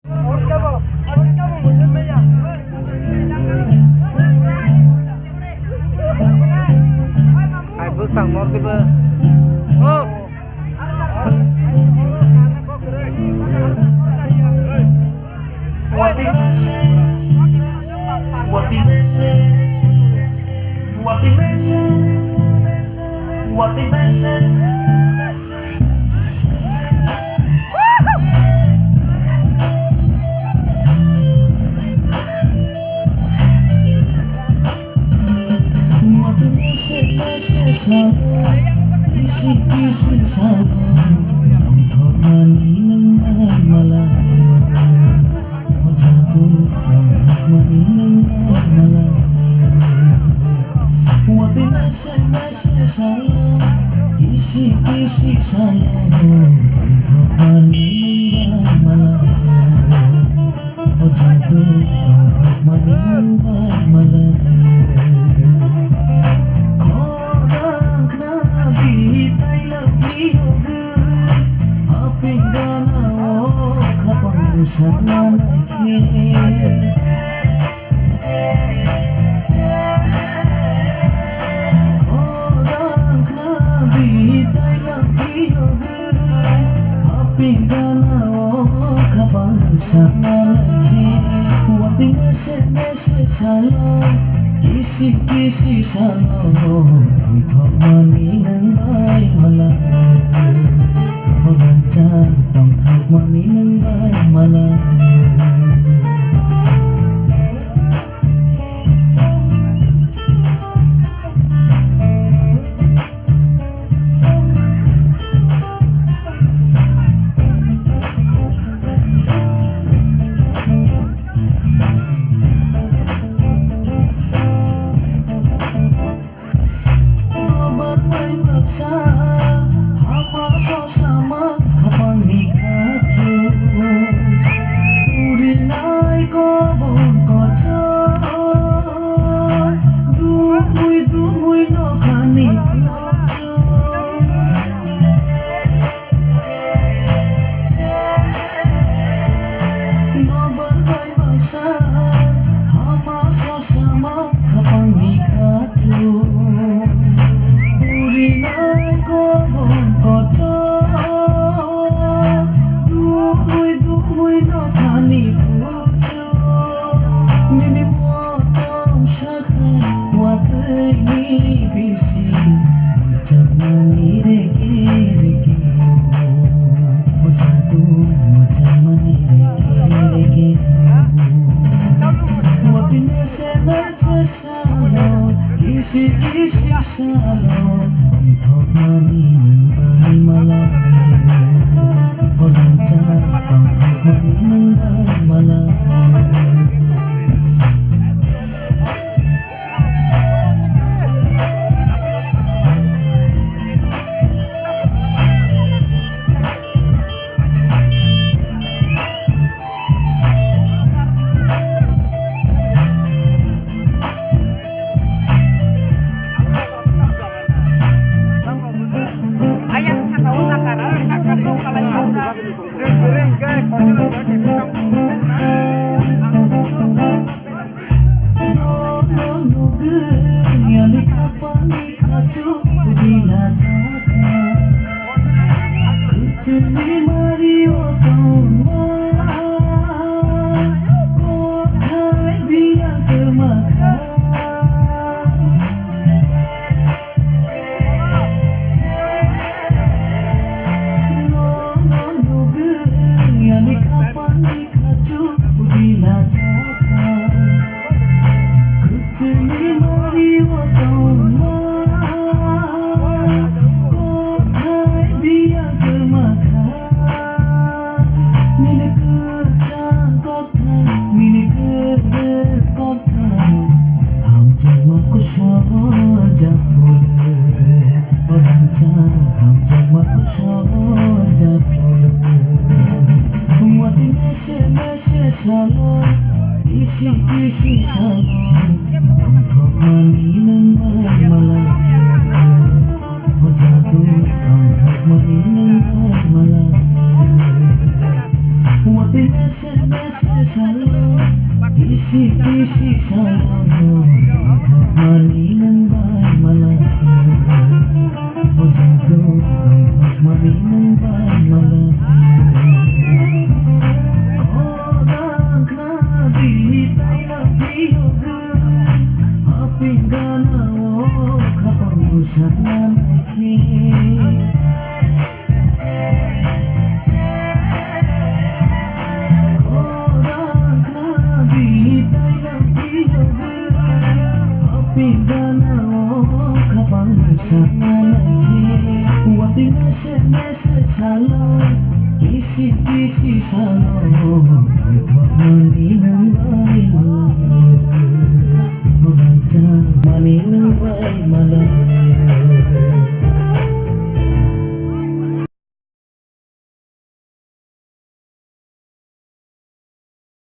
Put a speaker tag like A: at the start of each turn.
A: Hai busang mau tiba. Oh. Wati. Wati. Wati. Wati.
B: Isip-isip saja untuk maninang malam jatuh untuk maninang malam wati nasa saya isip-isip saya untuk maninang malam jatuh untuk maninang malam. Sama lagi orang kabita lagi api gana oh kapan sama lagi wati nese salah kisi salah untuk maninang ay malam Pagantang tangkap maninang ay malam. Isi-isi salah untuk maninang ay malam orang cabang maninang ay malam. Isi-isi salah untuk maninang ay malam jatuh untuk maninang ay malam wati nese salo Kisi-kisi salo Mani ng bay malaki O jago Mani ng bay malaki Kodang nabi tayo piyoga Aping ganaw kapag usap na naiknik Kisi-kisi salo Maninang bay malam Maninang bay malam